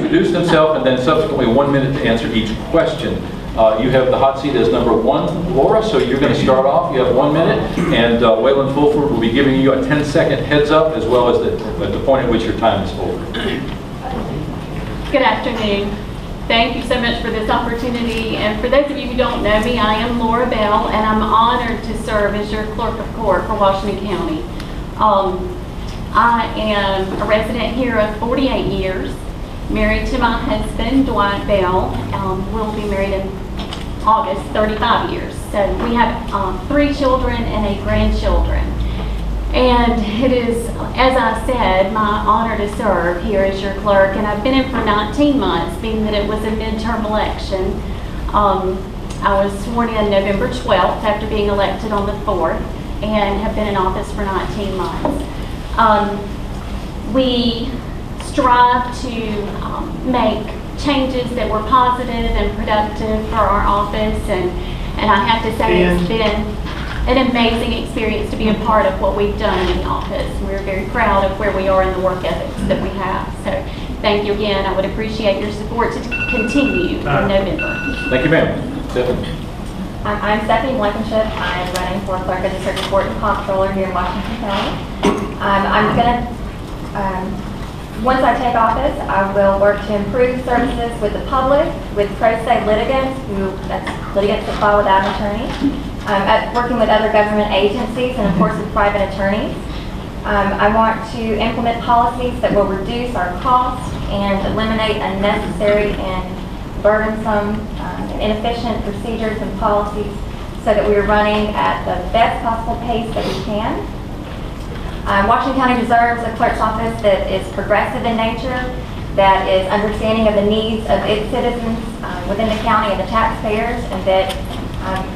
introduce themselves and then subsequently 1 minute to answer each question. You have the hot seat as number 1, Laura, so you're going to start off. You have 1 minute, and Waylon Fulford will be giving you a 10-second heads up as well as at the point at which your time is over. Good afternoon. Thank you so much for this opportunity. And for those of you who don't know me, I am Laura Bell, and I'm honored to serve as your clerk of court for Washington County. I am a resident here of 48 years, married to my husband, Dwight Bell. We'll be married in August, 35 years. So we have 3 children and 8 grandchildren. And it is, as I said, my honor to serve here as your clerk. And I've been in for 19 months, being that it was a midterm election. I was sworn in November 12th after being elected on the 4th and have been in office for 19 months. We strive to make changes that were positive and productive for our office, and I have to say it's been an amazing experience to be a part of what we've done in the office. We're very proud of where we are in the work ethics that we have. So thank you again. I would appreciate your support to continue in November. Thank you, ma'am. Stephanie. I'm Stephanie Blankenship. I'm running for clerk of the circuit court and comptroller here in Washington County. I'm going to once I take office, I will work to improve services with the public, with pro se litigants, that's litigants that file without an attorney, working with other government agencies, and of course with private attorneys. I want to implement policies that will reduce our costs and eliminate unnecessary and burdensome and inefficient procedures and policies so that we are running at the best possible pace that we can. Washington County deserves a clerk's office that is progressive in nature, that is understanding of the needs of its citizens within the county and the taxpayers, and that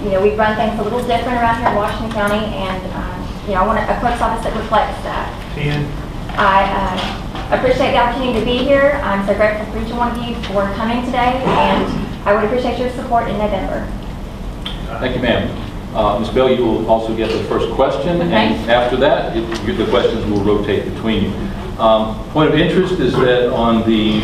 we run things a little different around here in Washington County, and I want a clerk's office that reflects that. I appreciate the opportunity to be here. I'm so grateful for each one of you for coming today, and I would appreciate your support in November. Thank you, ma'am. Ms. Bell, you will also get the first question, and after that, the questions will rotate between you. Point of interest is that on the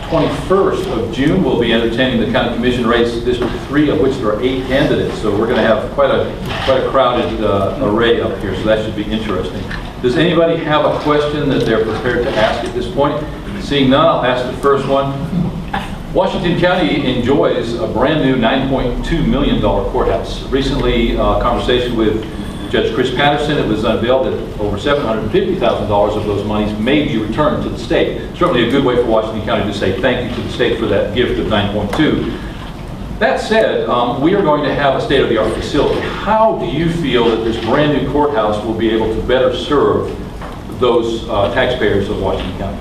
21st of June, we'll be entertaining the County Commission race District 3, of which there are 8 candidates. So we're going to have quite a crowded array up here, so that should be interesting. Does anybody have a question that they're prepared to ask at this point? Seeing none, I'll ask the first one. Washington County enjoys a brand new $9.2 million courthouse. Recently, conversation with Judge Chris Patterson, it was unveiled that over $750,000 of those monies may be returned to the state. Certainly a good way for Washington County to say thank you to the state for that gift of 9.2. That said, we are going to have a state-of-the-art facility. How do you feel that this brand new courthouse will be able to better serve those taxpayers of Washington County?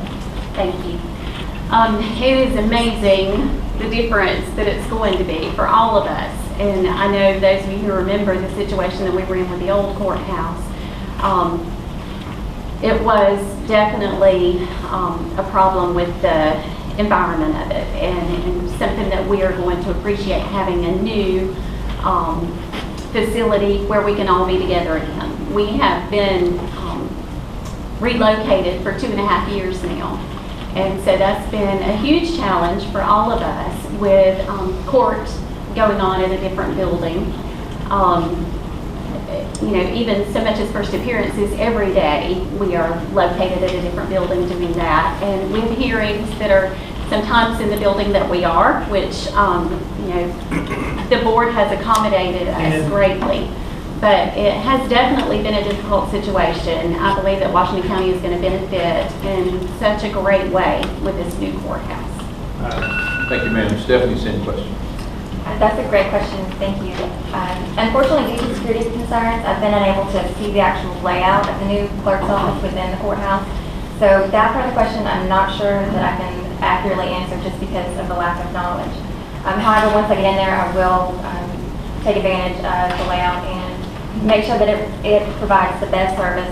Thank you. It is amazing the difference that it's going to be for all of us. And I know those of you who remember the situation that we were in with the old courthouse, it was definitely a problem with the environment of it, and something that we are going to appreciate, having a new facility where we can all be together again. We have been relocated for 2.5 years now. And so that's been a huge challenge for all of us, with court going on in a different building. Even so much as first appearances, every day we are located at a different building doing that. And we have hearings that are sometimes in the building that we are, which the board has accommodated us greatly. But it has definitely been a difficult situation. I believe that Washington County is going to benefit in such a great way with this new courthouse. Thank you, ma'am. Stephanie, same question. That's a great question. Thank you. Unfortunately, due to security concerns, I've been unable to see the actual layout of the new clerk's office within the courthouse. So that part of the question, I'm not sure that I can accurately answer just because of the lack of knowledge. However, once I get in there, I will take advantage of the layout and make sure that it provides the best service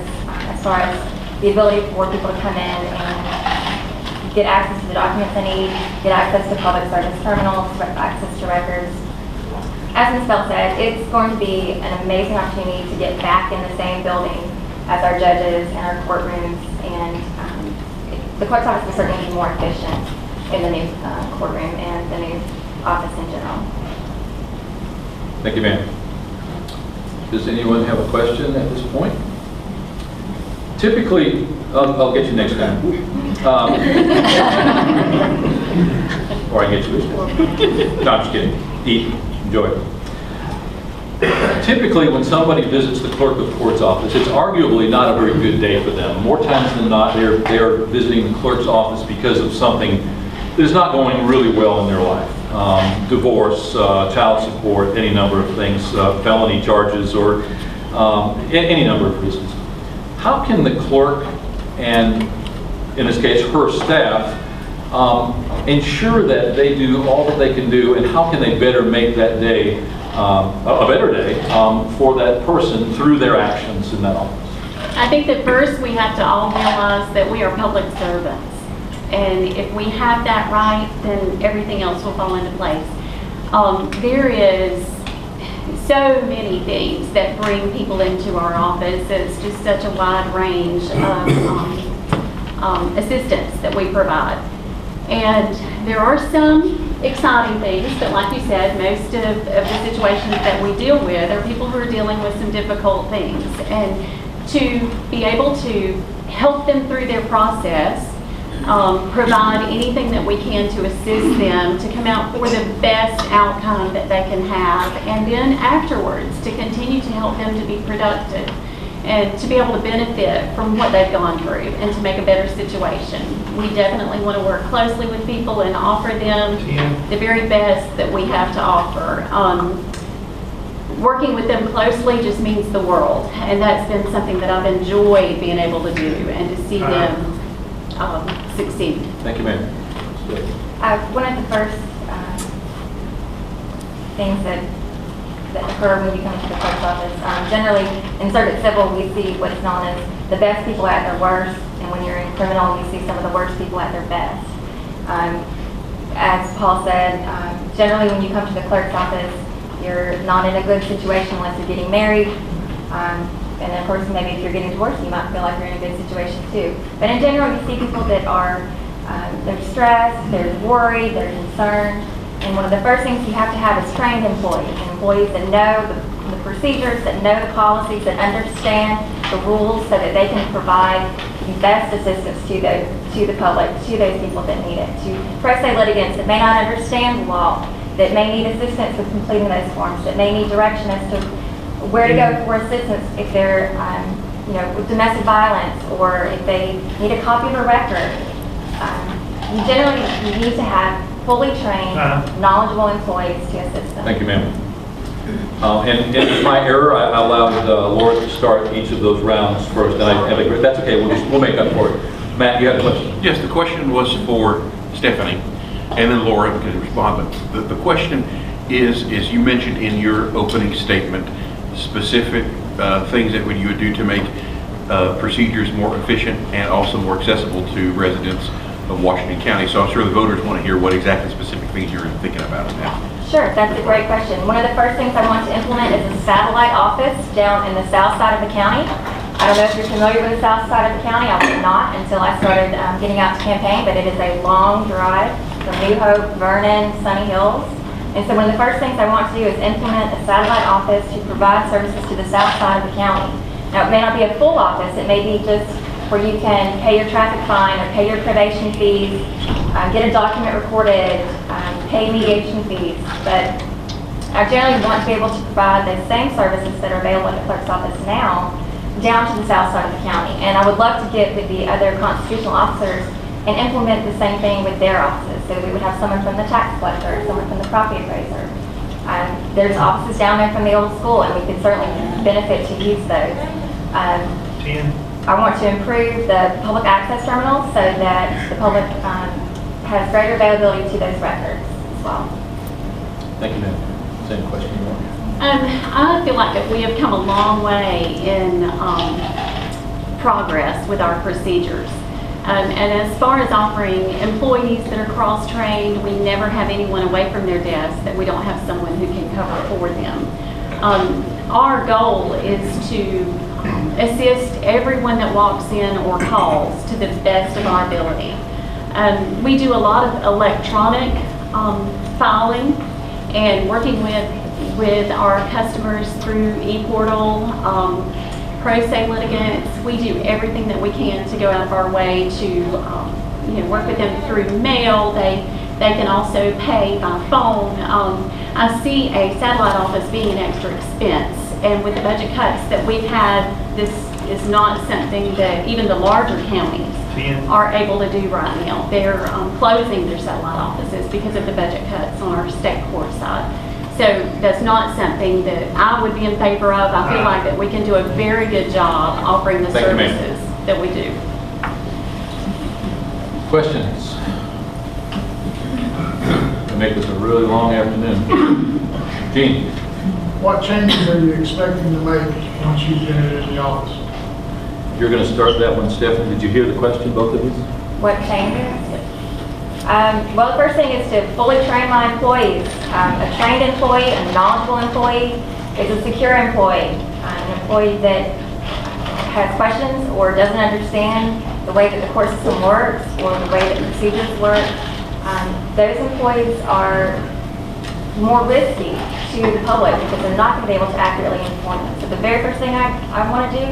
as far as the ability for people to come in and get access to the documents they need, get access to public service terminals, access to records. As Ms. Bell said, it's going to be an amazing opportunity to get back in the same building as our judges and our courtrooms, and the clerk's office will certainly be more efficient in the new courtroom and the new office in general. Thank you, ma'am. Does anyone have a question at this point? Typically, I'll get you next time. Or I get you. No, I'm just kidding. Eat, enjoy. Typically, when somebody visits the clerk of court's office, it's arguably not a very good day for them. More times than not, they're visiting the clerk's office because of something that is not going really well in their life. Divorce, child support, any number of things, felony charges, or any number of reasons. How can the clerk and, in this case, her staff, ensure that they do all that they can do, and how can they better make that day a better day for that person through their actions in that office? I think that first we have to all realize that we are public servants. And if we have that right, then everything else will fall into place. There is so many things that bring people into our office. It's just such a wide range of assistance that we provide. And there are some exciting things, but like you said, most of the situations that we deal with are people who are dealing with some difficult things. And to be able to help them through their process, provide anything that we can to assist them to come out for the best outcome that they can have, and then afterwards to continue to help them to be productive and to be able to benefit from what they've gone through and to make a better situation. We definitely want to work closely with people and offer them the very best that we have to offer. Working with them closely just means the world, and that's been something that I've enjoyed being able to do and to see them succeed. Thank you, ma'am. One of the first things that occur when you come to the clerk's office, generally in circuit civil, we see what's known as the best people at their worst, and when you're in criminal, you see some of the worst people at their best. As Paul said, generally when you come to the clerk's office, you're not in a good situation unless you're getting married. And then, of course, maybe if you're getting divorced, you might feel like you're in a good situation too. But in general, you see people that are, they're stressed, they're worried, they're concerned. And one of the first things you have to have is trained employees, and employees that know the procedures, that know the policies, that understand the rules so that they can provide the best assistance to the public, to those people that need it, to pro se litigants that may not understand the law, that may need assistance with completing those forms, that may need direction as to where to go for assistance if they're, with domestic violence, or if they need a copy of a record. You need to have fully trained, knowledgeable employees to assist them. Thank you, ma'am. And in my error, I allowed Laura to start each of those rounds first. And that's okay. We'll make up for it. Matt, you have a question? Yes, the question was for Stephanie, and then Laura can respond. But the question is you mentioned in your opening statement specific things that you would do to make procedures more efficient and also more accessible to residents of Washington County. So I'm sure the voters want to hear what exactly specific things you're thinking about now. Sure, that's a great question. One of the first things I want to implement is a satellite office down in the south side of the county. I don't know if you're familiar with the south side of the county. I was not until I started getting out to campaign, but it is a long drive from New Hope, Vernon, Sunny Hills. And so one of the first things I want to do is implement a satellite office to provide services to the south side of the county. Now, it may not be a full office. It may be just where you can pay your traffic fine or pay your probation fees, get a document recorded, pay mediation fees. But I generally want to be able to provide those same services that are available at the clerk's office now down to the south side of the county. And I would love to get with the other constitutional officers and implement the same thing with their offices. So we would have someone from the tax collector, someone from the property appraiser. There's offices down there from the old school, and we could certainly benefit to use those. I want to improve the public access terminals so that the public has greater availability to those records as well. Thank you, ma'am. Same question. I feel like that we have come a long way in progress with our procedures. And as far as offering employees that are cross-trained, we never have anyone away from their desk that we don't have someone who can cover for them. Our goal is to assist everyone that walks in or calls to the best of our ability. We do a lot of electronic filing and working with our customers through e-portal, pro se litigants. We do everything that we can to go out of our way to work with them through mail. They can also pay by phone. I see a satellite office being an extra expense, and with the budget cuts that we've had, this is not something that even the larger counties are able to do right now. They're closing their satellite offices because of the budget cuts on our state court side. So that's not something that I would be in favor of. I feel like that we can do a very good job offering the services that we do. Questions? To make this a really long afternoon. Gene? What changes are you expecting to make once you get in the office? You're going to start that one, Stephanie. Did you hear the question, both of you? What changes? Well, the first thing is to fully train my employees. A trained employee, a knowledgeable employee, is a secure employee. An employee that has questions or doesn't understand the way that the court system works or the way that procedures work. Those employees are more risky to the public because they're not going to be able to accurately inform them. So the very first thing I want to do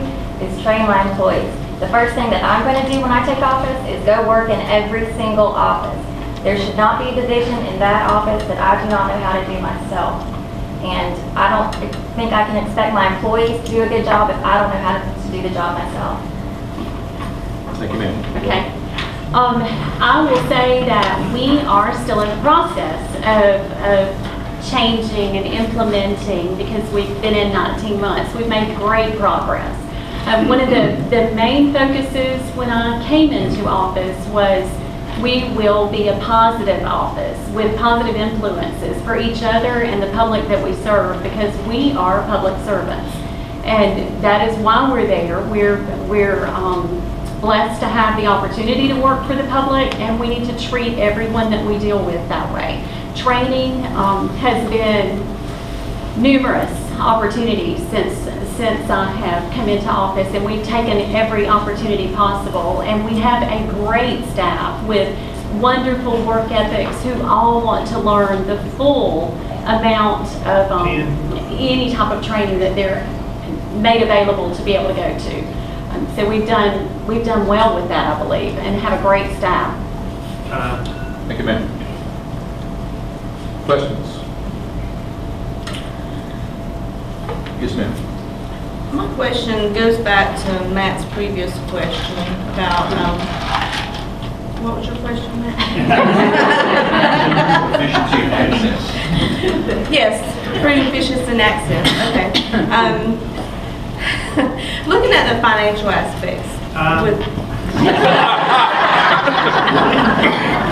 is train my employees. The first thing that I'm going to do when I take office is go work in every single office. There should not be a division in that office that I do not know how to do myself. And I don't think I can expect my employees to do a good job if I don't know how to do the job myself. Thank you, ma'am. Okay. I will say that we are still in the process of changing and implementing because we've been in 19 months. We've made great progress. One of the main focuses when I came into office was we will be a positive office with positive influences for each other and the public that we serve because we are public servants. And that is why we're there. We're blessed to have the opportunity to work for the public, and we need to treat everyone that we deal with that way. Training has been numerous opportunities since I have come into office, and we've taken every opportunity possible, and we have a great staff with wonderful work ethics who all want to learn the full amount of any type of training that they're made available to be able to go to. So we've done well with that, I believe, and have a great staff. Thank you, ma'am. Questions? Yes, ma'am. My question goes back to Matt's previous question about, what was your question, Matt? Efficiency and access. Yes, improving efficiency and access, okay. Looking at the financial aspects.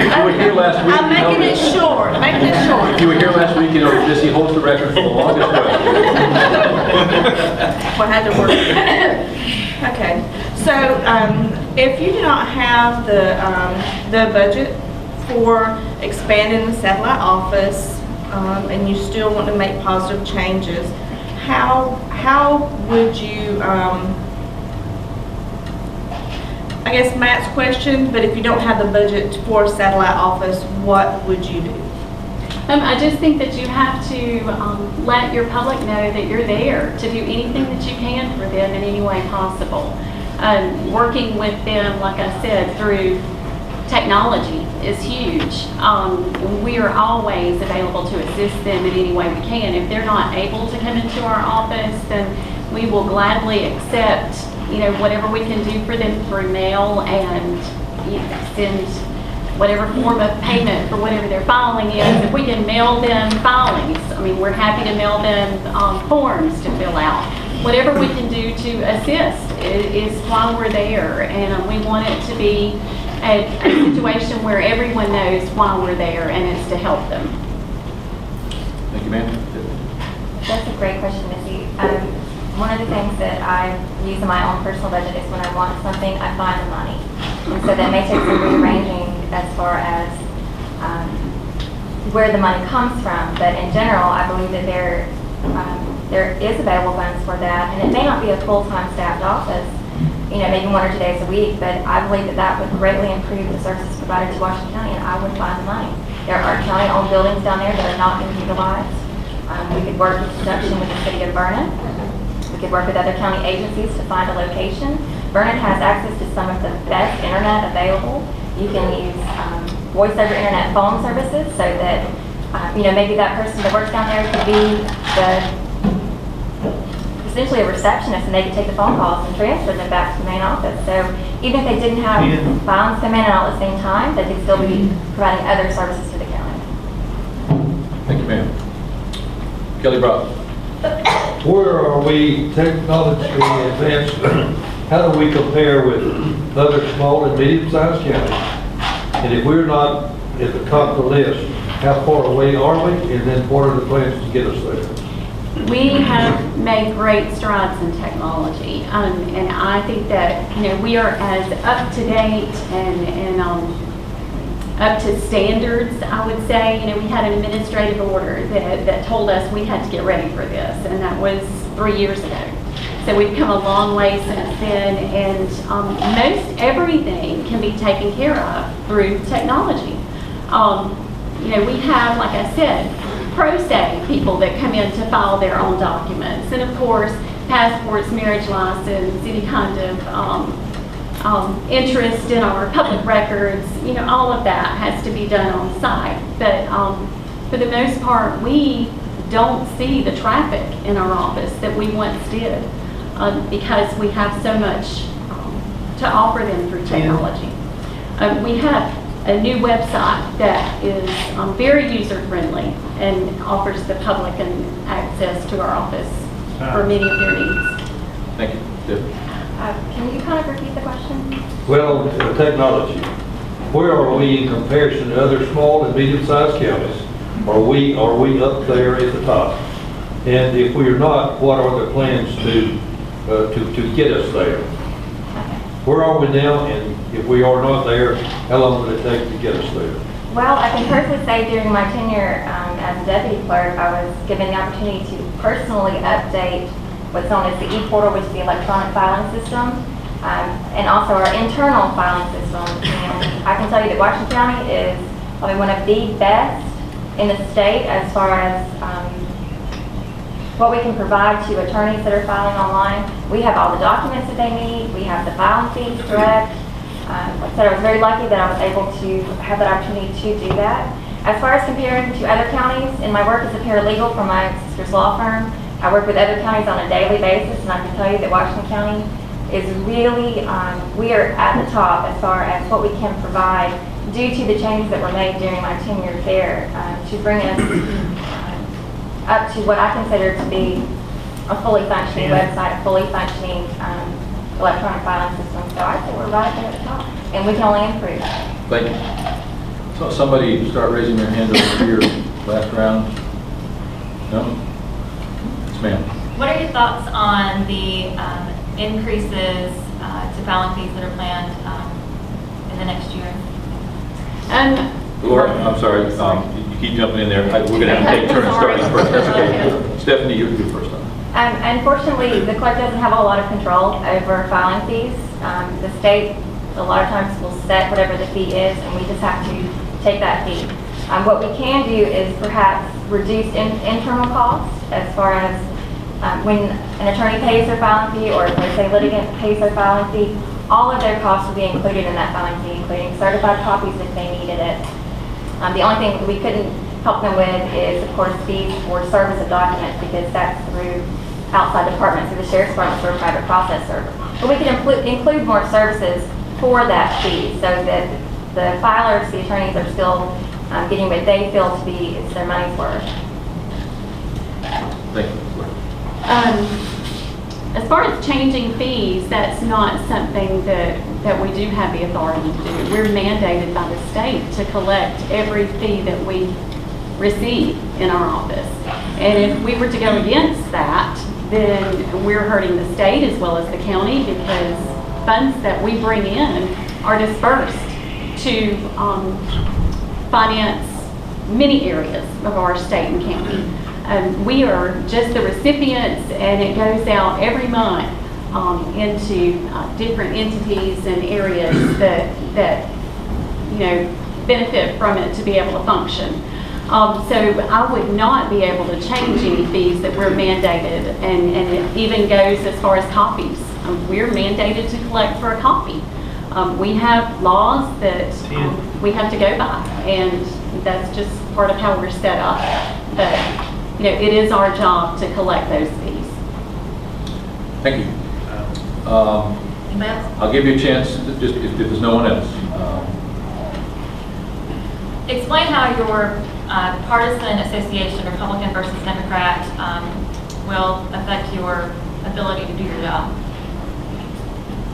If you were here last week, I'm making it short, If you were here last week, you know Jesse holds the record for the longest question. Well, I had to work. Okay, so if you do not have the budget for expanding the satellite office and you still want to make positive changes, how would you, I guess Matt's question, but if you don't have the budget for a satellite office, what would you do? I just think that you have to let your public know that you're there to do anything that you can for them in any way possible. Working with them, like I said, through technology is huge. We are always available to assist them in any way we can. If they're not able to come into our office, then we will gladly accept, whatever we can do for them through mail and send whatever form of payment for whatever their filing is. If we can mail them filings, we're happy to mail them forms to fill out. Whatever we can do to assist is why we're there, and we want it to be a situation where everyone knows why we're there, and it's to help them. Thank you, ma'am. That's a great question, Missy. One of the things that I use in my own personal budget is when I want something, I find the money. And so that may take some rearranging as far as where the money comes from. But in general, I believe that there there is available funds for that, and it may not be a full-time staffed office, maybe 1 or 2 days a week, but I believe that that would greatly improve the services provided to Washington County, and I would find the money. There are county-owned buildings down there that are not being utilized. We could work with conjunction with the city of Vernon. We could work with other county agencies to find a location. Vernon has access to some of the best internet available. You can use voice over internet phone services so that, maybe that person that works down there could be essentially a receptionist, and they could take the phone calls and transfer them back to the main office. So even if they didn't have filings come in all at the same time, they could still be providing other services to the county. Thank you, ma'am. Kelly Brown. Where are we technology advanced? How do we compare with other small and medium-sized counties? And if we're not at the top of the list, how far away are we? And then what are the plans to get us there? We have made great strides in technology, and I think that we are as up to date and up to standards. I would say we had an administrative order that told us we had to get ready for this, and that was 3 years ago. So we've come a long way since then, and most everything can be taken care of through technology. We have, like I said, pro se people that come in to file their own documents, and of course passports, marriage license, any kind of interest in our public records, all of that has to be done on site. But for the most part, we don't see the traffic in our office that we once did because we have so much to offer them through technology. We have a new website that is very user-friendly and offers the public an access to our office for many of their needs. Thank you. Deb. Can you kind of repeat the question? Well, technology. Where are we in comparison to other small and medium-sized counties? Are we up there at the top? And if we are not, what are the plans to get us there? Where are we now, and if we are not there, how long will it take to get us there? Well, I can personally say during my tenure as a deputy clerk, I was given the opportunity to personally update what's known as the e-portal, which is the electronic filing system, and also our internal filing system. And I can tell you that Washington County is probably one of the best in the state as far as what we can provide to attorneys that are filing online. We have all the documents that they need. We have the filing fees correct. Like I said, I was very lucky that I was able to have that opportunity to do that. As far as comparing to other counties, in my work as a paralegal for my sister's law firm, I work with other counties on a daily basis, and I can tell you that Washington County is really, we are at the top as far as what we can provide due to the changes that were made during my tenure there to bring us up to what I consider to be a fully functioning website, a fully functioning electronic filing system. So I think we're right there at the top, and we can only improve. Thank you. So somebody start raising their hand over here, last round. No? Yes, ma'am. What are your thoughts on the increases to filing fees that are planned in the next year? Laura, I'm sorry, you keep jumping in there. We're going to have to take turns starting first. That's okay. Stephanie, you're first. Unfortunately, the clerk doesn't have a lot of control over filing fees. The state, a lot of times, will set whatever the fee is, and we just have to take that fee. What we can do is perhaps reduce internal costs as far as when an attorney pays their filing fee, or let's say litigant pays their filing fee, all of their costs will be included in that filing fee, including certified copies if they needed it. The only thing we couldn't help them with is, of course, fees for service of documents, because that's through outside departments, through the sheriff's department, or a private process server. But we could include more services for that fee, so that the filers, the attorneys, are still getting what they feel to be it's their money's worth. Thank you. As far as changing fees, that's not something that we do have the authority to do. We're mandated by the state to collect every fee that we receive in our office. And if we were to go against that, then we're hurting the state as well as the county, because funds that we bring in are dispersed to finance many areas of our state and county. We are just the recipients, and it goes out every month into different entities and areas that benefit from it to be able to function. So I would not be able to change any fees that we're mandated, and it even goes as far as copies. We're mandated to collect for a copy. We have laws that we have to go by, and that's just part of how we're set up. But it is our job to collect those fees. Thank you. I'll give you a chance, just if there's no one else. Explain how your partisan association, Republican versus Democrat, will affect your ability to do your job.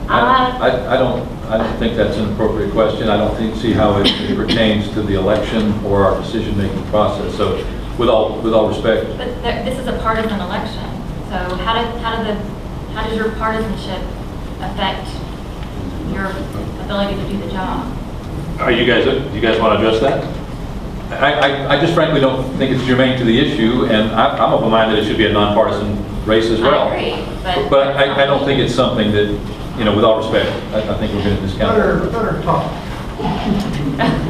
I don't think that's an appropriate question. I don't see how it pertains to the election or our decision-making process. So, with all respect. But this is a partisan election. So how does your partisanship affect your ability to do the job? Do you guys want to address that? I just frankly don't think it's germane to the issue, and I'm of the mind that it should be a nonpartisan race as well. I agree, but I don't think it's something that, with all respect, I think we're going to discount it. Better talk.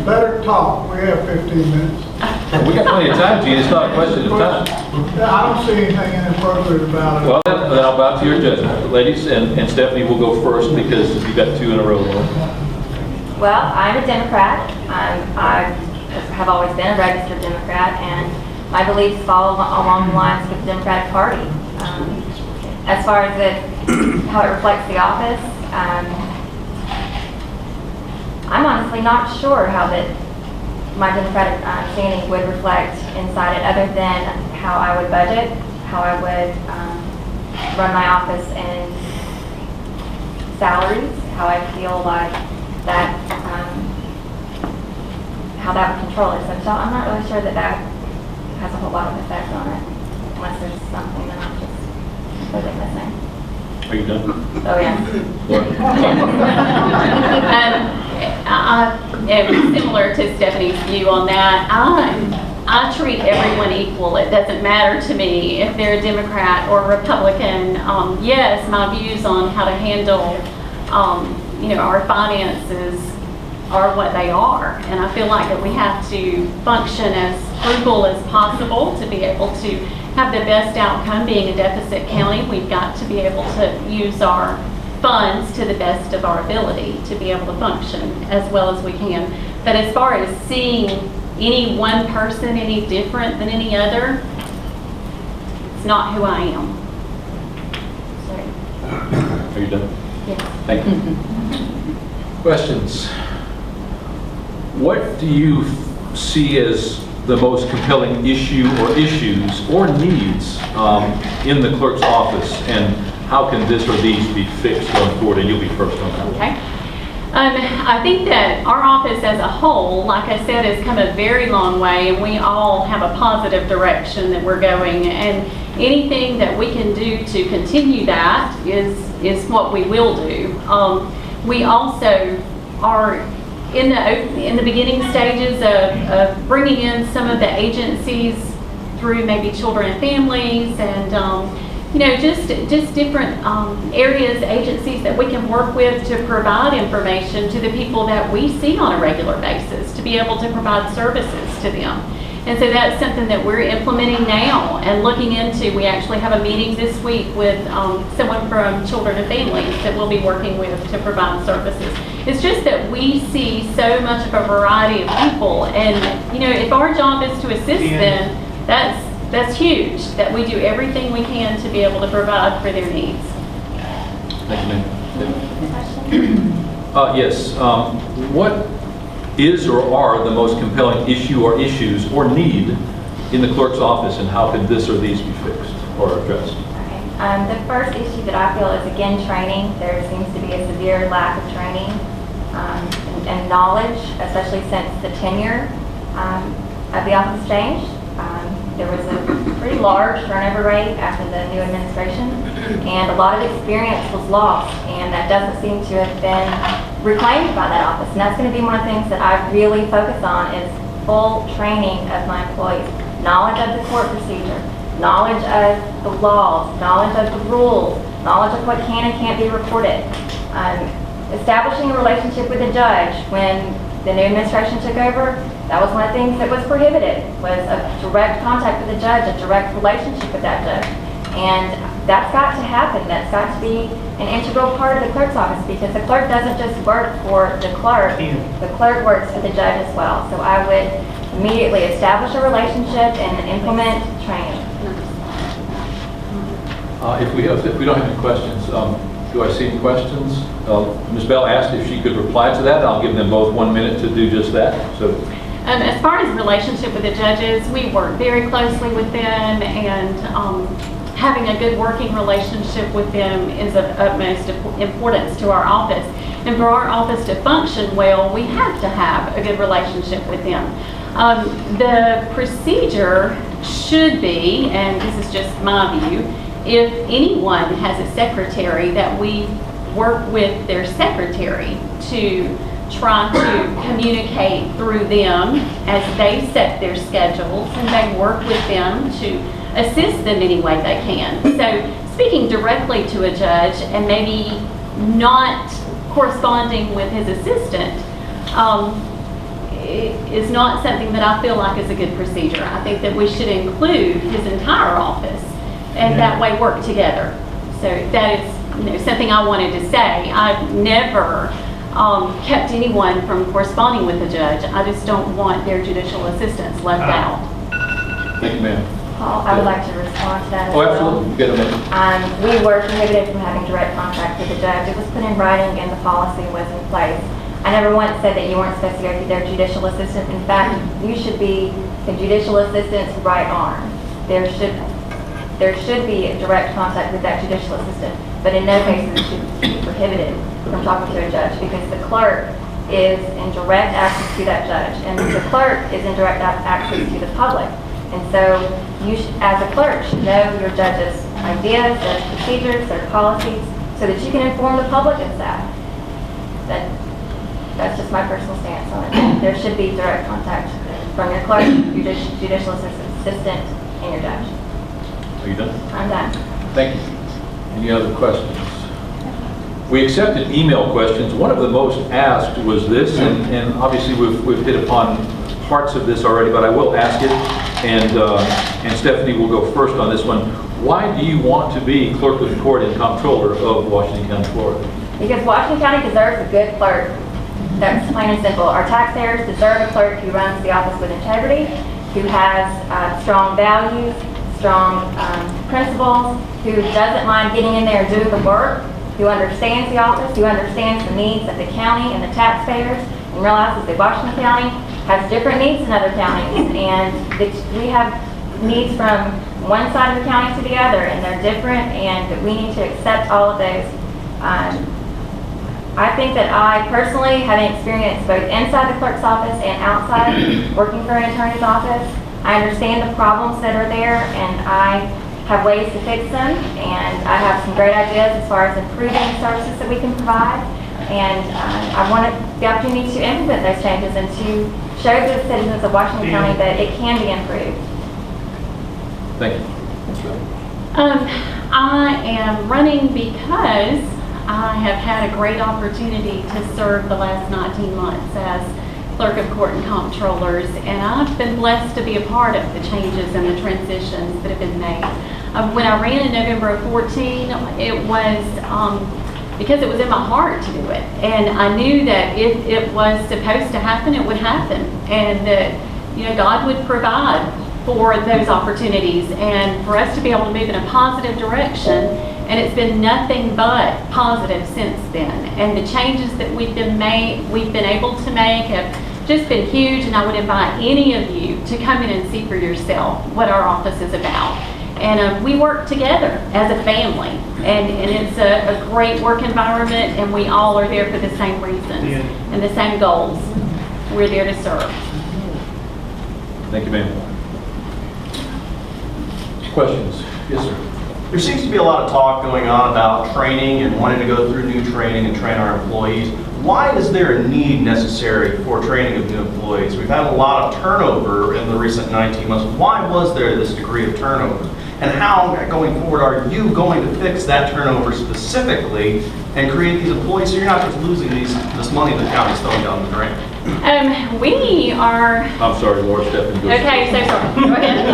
Better talk. We have 15 minutes. We got plenty of time, Gene. It's not a question of time. I don't see anything inappropriate about it. Well, then I'll bow to your judgment. Ladies, and Stephanie will go first because you've got two in a row. Well, I'm a Democrat. I have always been a registered Democrat, and my beliefs fall along the lines with the Democratic Party. As far as how it reflects the office, I'm honestly not sure how my Democratic standing would reflect inside it, other than how I would budget, how I would run my office and salaries, how I feel like that, how that would control it. So I'm not really sure that has a whole lot of effect on it, unless there's something that I'm just completely missing. Are you done? Oh, yeah. Similar to Stephanie's view on that, I treat everyone equal. It doesn't matter to me if they're a Democrat or a Republican. Yes, my views on how to handle, our finances are what they are, and I feel like that we have to function as frugal as possible to be able to have the best outcome. Being a deficit county, we've got to be able to use our funds to the best of our ability to be able to function as well as we can. But as far as seeing any one person any different than any other, it's not who I am. Sorry. Are you done? Yes. Thank you. Questions? What do you see as the most compelling issue or issues or needs in the clerk's office, and how can this or these be fixed going forward? And you'll be first on that. Okay. I think that our office as a whole, like I said, has come a very long way, and we all have a positive direction that we're going, and anything that we can do to continue that is what we will do. We also are in the beginning stages of bringing in some of the agencies through maybe children and families, and just different areas, agencies that we can work with to provide information to the people that we see on a regular basis, to be able to provide services to them. And so that's something that we're implementing now and looking into. We actually have a meeting this week with someone from Children and Families that we'll be working with to provide services. It's just that we see so much of a variety of people, and if our job is to assist them, that's huge, that we do everything we can to be able to provide for their needs. Thank you, ma'am. Yes. What is or are the most compelling issue or issues or need in the clerk's office, and how can this or these be fixed or addressed? Okay. The first issue that I feel is, again, training. There seems to be a severe lack of training and knowledge, especially since the tenure of the office changed. There was a pretty large turnover rate after the new administration, and a lot of experience was lost, and that doesn't seem to have been reclaimed by that office. And that's going to be one of the things that I really focus on, is full training of my employees, knowledge of the court procedure, knowledge of the laws, knowledge of the rules, knowledge of what can and can't be reported. Establishing a relationship with the judge when the new administration took over, that was one of the things that was prohibited, was a direct contact with the judge, a direct relationship with that judge. And that's got to happen. That's got to be an integral part of the clerk's office, because the clerk doesn't just work for the clerk works for the judge as well. So I would immediately establish a relationship and implement training. If we don't have any questions, do I see any questions? Ms. Bell asked if she could reply to that. I'll give them both 1 minute to do just that. So, as far as relationship with the judges, we work very closely with them, and having a good working relationship with them is of utmost importance to our office. And for our office to function well, we have to have a good relationship with them. The procedure should be, and this is just my view, if anyone has a secretary, that we work with their secretary to try to communicate through them as they set their schedules, and they work with them to assist them any way they can. So speaking directly to a judge and maybe not corresponding with his assistant is not something that I feel like is a good procedure. I think that we should include his entire office and that way work together. So that is something I wanted to say. I've never kept anyone from corresponding with the judge. I just don't want their judicial assistants left out. thank you, ma'am. Paul, I would like to respond to that as Oh, well. absolutely. Get a minute. We were prohibited from having direct contact with the judge. It was put in writing and the policy was in place. I never once said that you weren't supposed to go through their judicial assistant. In fact, you should be the judicial assistant's right arm. There should be direct contact with that judicial assistant, but in no cases should be prohibited from talking to a judge, because the clerk is in direct access to that judge, and the clerk is in direct access to the public. And so you, as a clerk, should know your judge's ideas, their procedures, their policies, so that you can inform the public of that. That's just my personal stance on it. There should be direct contact from your clerk, your judicial assistant, and your judge. Are you done? I'm done. Thank you. Any other questions? We accepted email questions. One of the most asked was this, and obviously we've hit upon parts of this already, but I will ask it, and Stephanie will go first on this one. Why do you want to be clerk of the court and comptroller of Washington County, Florida? Because Washington County deserves a good clerk. That's plain and simple. Our taxpayers deserve a clerk who runs the office with integrity, who has strong values, strong principles, who doesn't mind getting in there and doing the work, who understands the office, who understands the needs of the county and the taxpayers, and realizes that Washington County has different needs than other counties, and that we have needs from one side of the county to the other, and they're different, and we need to accept all of those. I think that I personally, having experience both inside the clerk's office and outside, working for an attorney's office, I understand the problems that are there, and I have ways to fix them, and I have some great ideas as far as improving the services that we can provide, and I wanted the opportunity to implement those changes and to show the citizens of Washington County that it can be improved. Thank you. I am running because I have had a great opportunity to serve the last 19 months as clerk of court and comptrollers, and I've been blessed to be a part of the changes and the transitions that have been made. When I ran in November of 14, it was because it was in my heart to do it, and I knew that if it was supposed to happen, it would happen, and that God would provide for those opportunities, and for us to be able to move in a positive direction. And it's been nothing but positive since then. And the changes that we've been able to make have just been huge, and I would invite any of you to come in and see for yourself what our office is about. And we work together as a family, and it's a great work environment, and we all are there for the same reasons and the same goals. We're there to serve. Thank you, ma'am. Questions? Yes, sir. There seems to be a lot of talk going on about training and wanting to go through new training and train our employees. Why is there a need necessary for training of new employees? We've had a lot of turnover in the recent 19 months. Why was there this degree of turnover? And how, going forward, are you going to fix that turnover specifically and create these employees so you're not just losing this money the county's throwing down the drain? We are, I'm sorry, Laura, Stephanie. Go okay, so sorry, go ahead.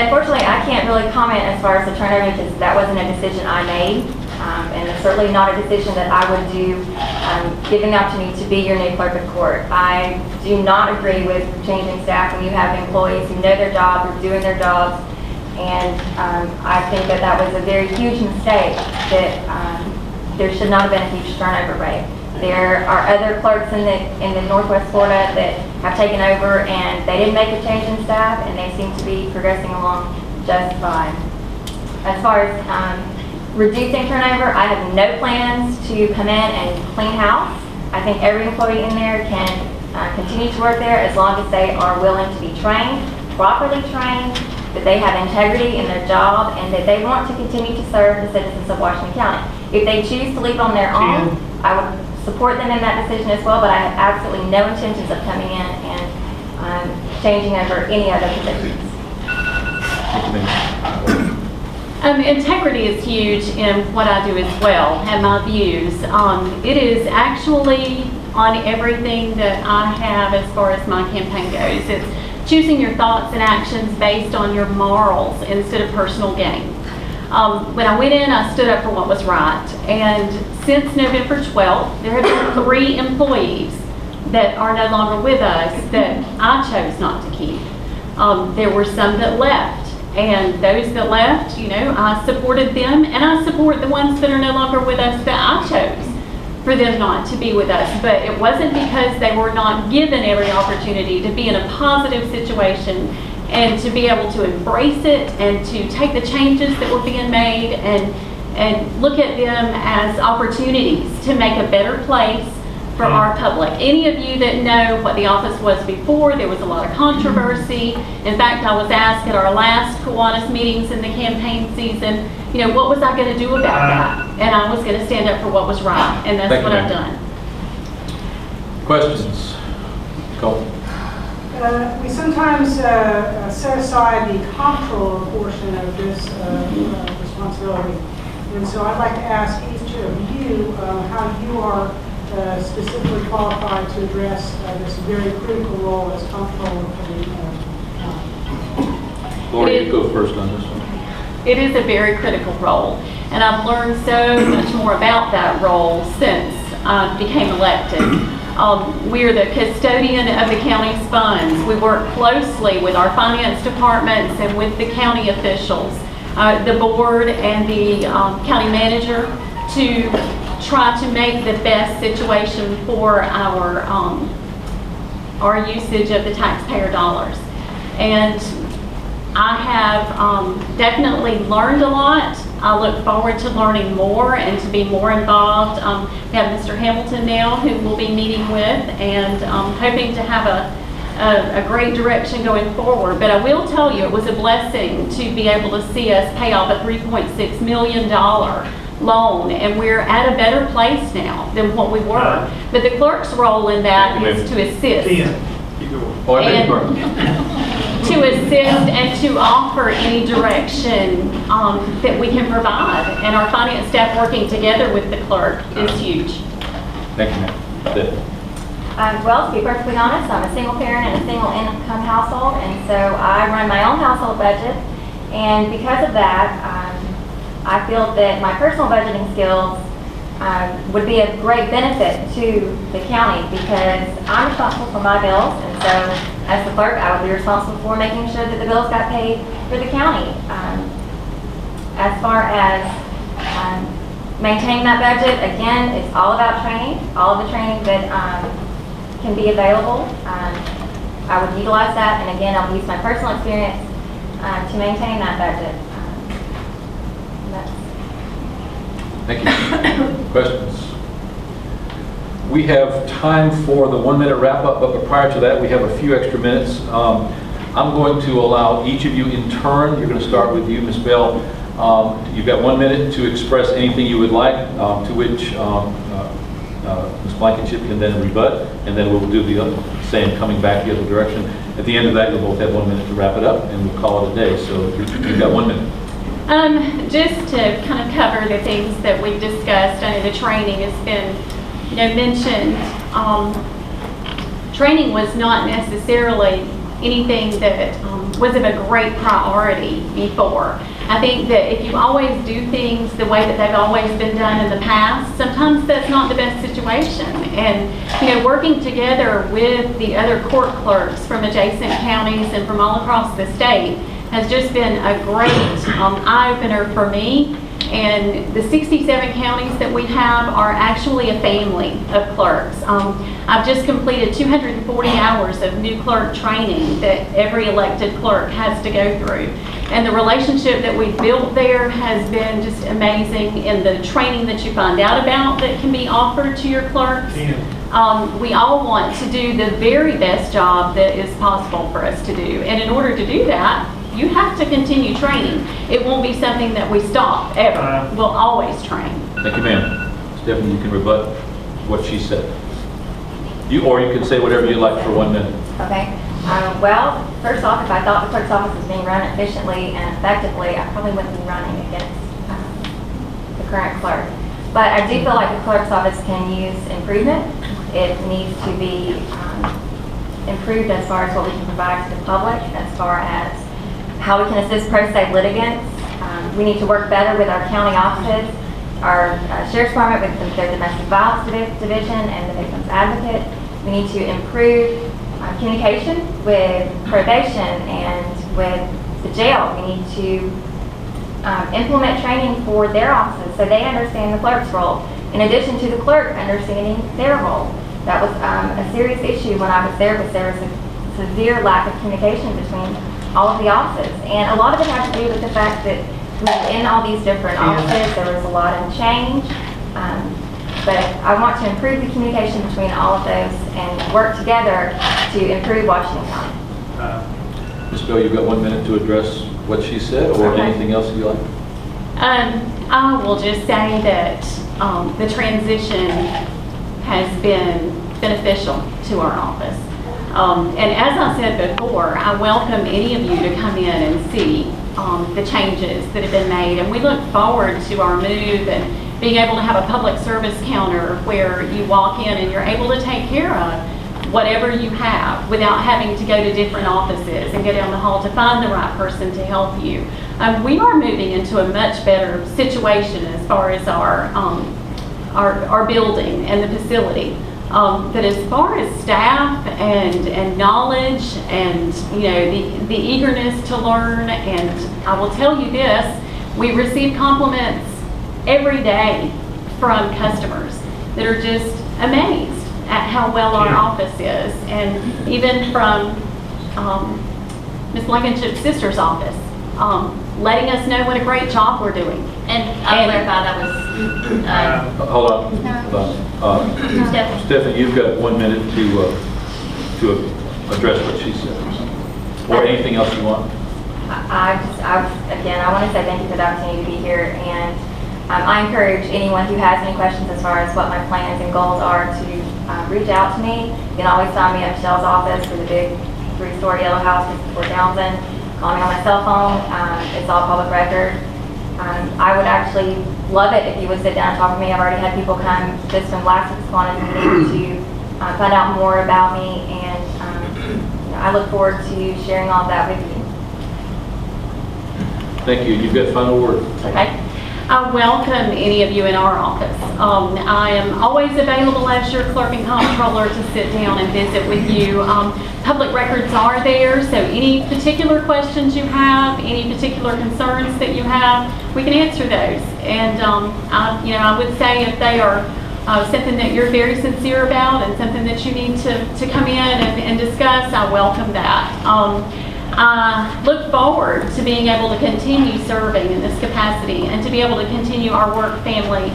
Unfortunately, I can't really comment as far as the turnover because that wasn't a decision I made. And it's certainly not a decision that I would do, giving the opportunity to be your new clerk of court. I do not agree with changing staff when you have employees who know their job, are doing their jobs, and I think that that was a very huge mistake, that there should not have been a huge turnover rate. There are other clerks in the Northwest Florida that have taken over, and they didn't make a change in staff, and they seem to be progressing along just fine. As far as reducing turnover, I have no plans to come in and clean house. I think every employee in there can continue to work there as long as they are willing to be trained, properly trained, that they have integrity in their job, and that they want to continue to serve the citizens of Washington County. If they choose to leave on their own, I would support them in that decision as well, but I have absolutely no intentions of coming in and changing over any other positions. Integrity is huge in what I do as well, and my views. It is actually on everything that I have as far as my campaign goes. It's choosing your thoughts and actions based on your morals instead of personal gain. When I went in, I stood up for what was right, and since November 12th, there have been 3 employees that are no longer with us that I chose not to keep. There were some that left. And those that left, you know, I supported them, and I support the ones that are no longer with us that I chose for them not to be with us. But it wasn't because they were not given every opportunity to be in a positive situation and to be able to embrace it and to take the changes that were being made and look at them as opportunities to make a better place for our public. Any of you that know what the office was before, there was a lot of controversy. In fact, I was asked at our last Kiwanis meetings in the campaign season, you know, what was I going to do about that? And I was going to stand up for what was right, and that's what I've done. Questions? Cole? We sometimes set aside the comptroller portion of this responsibility. And so I'd like to ask each of you how you are specifically qualified to address this very critical role as comptroller for the Laura, you go first on this one. It is a very critical role, and I've learned so much more about that role since I became elected. We are the custodian of the county's funds. We work closely with our finance departments and with the county officials, the board and the county manager, to try to make the best situation for our usage of the taxpayer dollars. And I have definitely learned a lot. I look forward to learning more and to be more involved. We have Mr. Hamilton now who we'll be meeting with, and hoping to have a great direction going forward. But I will tell you, it was a blessing to be able to see us pay off a $3.6 million loan, and we're at a better place now than what we were. But the clerk's role in that is to assist. To assist and to offer any direction that we can provide. And our finance staff working together with the clerk is huge. Thank you, ma'am. Well, to be perfectly honest, I'm a single parent in a single income household, and so I run my own household budget. And because of that, I feel that my personal budgeting skills would be a great benefit to the county because I'm responsible for my bills, and so as the clerk, I would be responsible for making sure that the bills got paid for the county. As far as maintaining that budget, again, it's all about training. All of the training that can be available, I would utilize that, and again, I'll use my personal experience to maintain that budget. Thank you. Questions? We have time for the 1-minute wrap-up, but prior to that, we have a few extra minutes. I'm going to allow each of you in turn. You're going to start with you, Ms. Bell. You've got 1 minute to express anything you would like, to which Ms. Blankenship can then rebut, and then we'll do the same coming back the other direction. At the end of that, you'll both have 1 minute to wrap it up, and we'll call it a day. So you've got 1 minute. Just to kind of cover the things that we've discussed, I know the training has been, mentioned. Training was not necessarily anything that was of a great priority before. I think that if you always do things the way that they've always been done in the past, sometimes that's not the best situation. And, working together with the other court clerks from adjacent counties and from all across the state has just been a great eye-opener for me. And the 67 counties that we have are actually a family of clerks. I've just completed 240 hours of new clerk training that every elected clerk has to go through. And the relationship that we've built there has been just amazing in the training that you find out about that can be offered to your clerks. We all want to do the very best job that is possible for us to do. And in order to do that, you have to continue training. It won't be something that we stop ever. We'll always train. Thank you, ma'am. Stephanie, you can rebut what she said. Or you can say whatever you like for 1 minute. Okay. Well, first off, if I thought the clerk's office was being run efficiently and effectively, I probably wouldn't be running against the current clerk. But I do feel like the clerk's office can use improvement. It needs to be improved as far as what we can provide to the public, as far as how we can assist pro se litigants. We need to work better with our county offices, our sheriff's department with their domestic violence division and the victim's advocate. We need to improve communication with probation and with the jail. We need to implement training for their offices so they understand the clerk's role, in addition to the clerk understanding their role. That was a serious issue when I was there, because there was a severe lack of communication between all of the offices. And a lot of it had to do with the fact that we were in all these different offices. There was a lot of change. But I want to improve the communication between all of those and work together to improve Washington County. Ms. Bell, you've got 1 minute to address what she said, or anything else you like. I will just say that the transition has been beneficial to our office. And as I said before, I welcome any of you to come in and see the changes that have been made. And we look forward to our move and being able to have a public service counter where you walk in and you're able to take care of whatever you have without having to go to different offices and go down the hall to find the right person to help you. We are moving into a much better situation as far as our building and the facility. But as far as staff and knowledge and the eagerness to learn, and I will tell you this, we receive compliments every day from customers that are just amazed at how well our office is, and even from Ms. Blankenship's sister's office, letting us know what a great job we're doing. And I'll clarify, that was... Hold on. Stephanie, you've got 1 minute to address what she said, or anything else you want. Again, I want to say thank you for the opportunity to be here, and I encourage anyone who has any questions as far as what my plans and goals are to reach out to me. You can always find me at Michelle's office for the big 3-story yellow house in Fort Townsend. Call me on my cell phone. It's all public record. I would actually love it if you would sit down and talk to me. I've already had people come just from last week's Kiwanis meeting to find out more about me, and I look forward to sharing all of that with you. Thank you. You've got final word. Okay. I welcome any of you in our office. I am always available as your clerk and comptroller to sit down and visit with you. Public records are there, so any particular questions you have, any particular concerns that you have, we can answer those. And I would say if they are something that you're very sincere about and something that you need to come in and discuss, I welcome that. I look forward to being able to continue serving in this capacity and to be able to continue our work family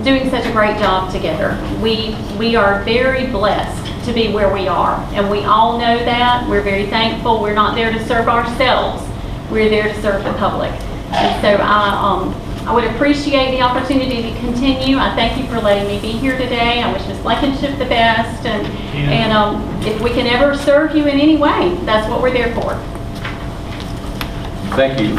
doing such a great job together. We are very blessed to be where we are, and we all know that. We're very thankful. We're not there to serve ourselves. We're there to serve the public. And so I I would appreciate the opportunity to continue. I thank you for letting me be here today. I wish Ms. Blankenship the best, and if we can ever serve you in any way, that's what we're there for. Thank you.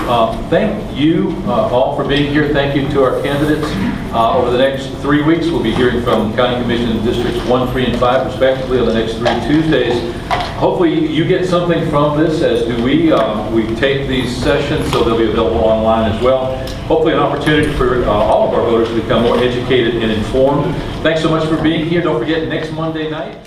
Thank you all for being here. Thank you to our candidates. Over the next 3 weeks, we'll be hearing from County Commission Districts 1, 3, and 5, respectively, on the next 3 Tuesdays. Hopefully, you get something from this, as do we. We tape these sessions, so they'll be available online as well. Hopefully, an opportunity for all of our voters to become more educated and informed. Thanks so much for being here. Don't forget, next Monday night,